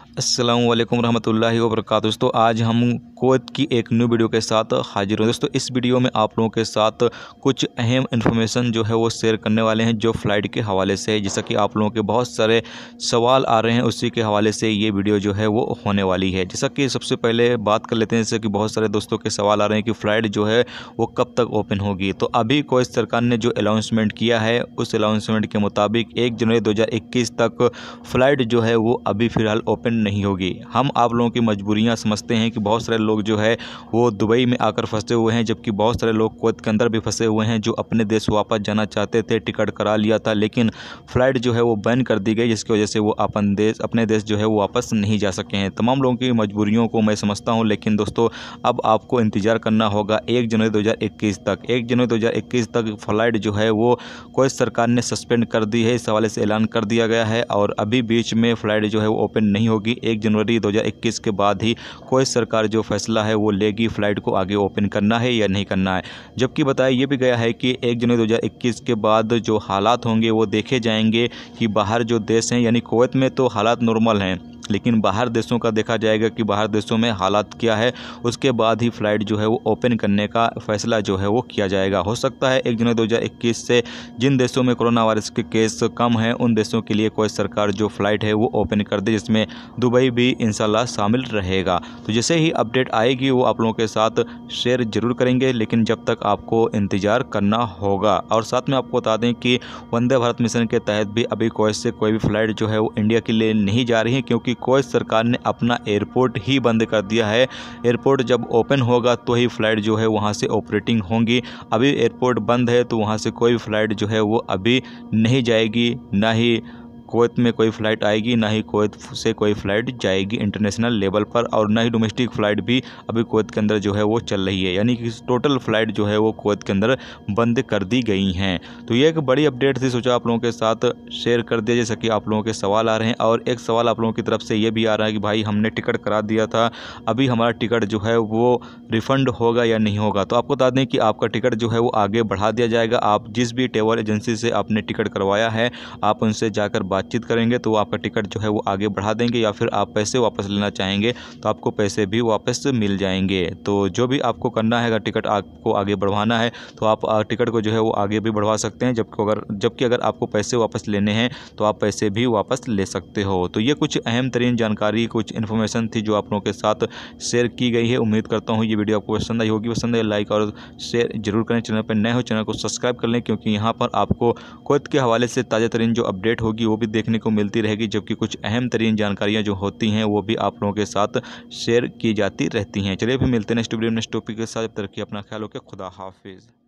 अस्सलामुअलैकुम रहमतुल्लाहि व बरकातुहू। दोस्तों आज हम कुवैत की एक न्यू वीडियो के साथ हाजिर हैं। दोस्तों इस वीडियो में आप लोगों के साथ कुछ अहम इन्फॉर्मेशन जो है वो शेयर करने वाले हैं जो फ़्लाइट के हवाले से है। जैसा कि आप लोगों के बहुत सारे सवाल आ रहे हैं उसी के हवाले से ये वीडियो जो है वो होने वाली है। जैसा कि सबसे पहले बात कर लेते हैं, जैसे कि बहुत सारे दोस्तों के सवाल आ रहे हैं कि फ़्लाइट जो है वो कब तक ओपन होगी। तो अभी कुवैत सरकार ने जो अनाउंसमेंट किया है उस अनाउंसमेंट के मुताबिक 1 जनवरी 2021 तक फ़्लाइट जो है वो अभी फ़िलहाल ओपन नहीं होगी। हम आप लोगों की मजबूरियां समझते हैं कि बहुत सारे लोग जो है वो दुबई में आकर फंसे हुए हैं, जबकि बहुत सारे लोग कुवैत के अंदर भी फंसे हुए हैं जो अपने देश वापस जाना चाहते थे, टिकट करा लिया था, लेकिन फ़्लाइट जो है वो बैन कर दी गई, जिसकी वजह से वो अपने देश जो है वो वापस नहीं जा सके हैं। तमाम लोगों की मजबूरियों को मैं समझता हूँ, लेकिन दोस्तों अब आपको इंतज़ार करना होगा 1 जनवरी 2021 तक। 1 जनवरी 2021 तक फ़्लाइट जो है वो कुवैत सरकार ने सस्पेंड कर दी है, इस हवाले से ऐलान कर दिया गया है और अभी बीच में फ़्लाइट जो है वो ओपन नहीं होगी। 1 जनवरी 2021 के बाद ही कुवैत सरकार जो फैसला है वो लेगी फ़्लाइट को आगे ओपन करना है या नहीं करना है। जबकि बताया ये भी गया है कि 1 जनवरी 2021 के बाद जो हालात होंगे वो देखे जाएंगे कि बाहर जो देश हैं, यानी कुवैत में तो हालात नॉर्मल हैं, लेकिन बाहर देशों का देखा जाएगा कि बाहर देशों में हालात क्या है, उसके बाद ही फ़्लाइट जो है वो ओपन करने का फ़ैसला जो है वो किया जाएगा। हो सकता है 1 जनवरी 2021 से जिन देशों में कोरोना वायरस के केस कम हैं उन देशों के लिए कुवैत सरकार जो फ़्लाइट है वो ओपन कर दे, जिसमें दुबई भी इंशाल्लाह शामिल रहेगा। तो जैसे ही अपडेट आएगी वो आप लोगों के साथ शेयर ज़रूर करेंगे, लेकिन जब तक आपको इंतज़ार करना होगा। और साथ में आपको बता दें कि वंदे भारत मिशन के तहत भी अभी कुवैत से कोई भी फ़्लाइट जो है वो इंडिया के लिए नहीं जा रही है, क्योंकि कुवैत सरकार ने अपना एयरपोर्ट ही बंद कर दिया है। एयरपोर्ट जब ओपन होगा तो ही फ़्लाइट जो है वहाँ से ऑपरेटिंग होंगी। अभी एयरपोर्ट बंद है तो वहाँ से कोई फ़्लाइट जो है वो अभी नहीं जाएगी, ना ही कुवैत में कोई फ़्लाइट आएगी, ना ही कुवैत से कोई फ़्लाइट जाएगी इंटरनेशनल लेवल पर, और ना ही डोमेस्टिक फ़्लाइट भी अभी कुवैत के अंदर जो है वो चल रही है। यानी कि टोटल फ़्लाइट जो है वो कुवैत के अंदर बंद कर दी गई हैं। तो ये एक बड़ी अपडेट थी, सोचा आप लोगों के साथ शेयर कर दिया। जैसा कि आप लोगों के सवाल आ रहे हैं और एक सवाल आप लोगों की तरफ से ये भी आ रहा है कि भाई हमने टिकट करा दिया था, अभी हमारा टिकट जो है वो रिफ़ंड होगा या नहीं होगा। तो आपको बता दें कि आपका टिकट जो है वो आगे बढ़ा दिया जाएगा। आप जिस भी ट्रैवल एजेंसी से आपने टिकट करवाया है आप उनसे जाकर बातचीत करेंगे तो आपका टिकट जो है वो आगे बढ़ा देंगे, या फिर आप पैसे वापस लेना चाहेंगे तो आपको पैसे भी वापस मिल जाएंगे। तो जो भी आपको करना है, अगर टिकट आपको आगे बढ़वाना है तो आप टिकट को जो है वो आगे भी बढ़वा सकते हैं, जबकि अगर आपको पैसे वापस लेने हैं तो आप पैसे भी वापस ले सकते हो। तो ये कुछ अहम तरीन जानकारी, कुछ इन्फॉर्मेशन थी जो आप लोगों के साथ शेयर की गई है। उम्मीद करता हूँ ये वीडियो आपको पसंद आई होगी। पसंद है लाइक और शेयर जरूर करें। चैनल पर नए हो चैनल को सब्सक्राइब कर लें, क्योंकि यहाँ पर आपको कुवैत के हवाले से ताज़ा तरीन जो अपडेट होगी वो भी देखने को मिलती रहेगी, जबकि कुछ अहम तरीन जानकारियाँ जो होती हैं वो भी आप लोगों के साथ शेयर की जाती रहती हैं। चलिए फिर मिलते हैं नेक्स्ट वीडियो में नेक्स्ट टॉपिक के साथ। जब तक रखिए अपना ख्याल, ओके, खुदा हाफिज़।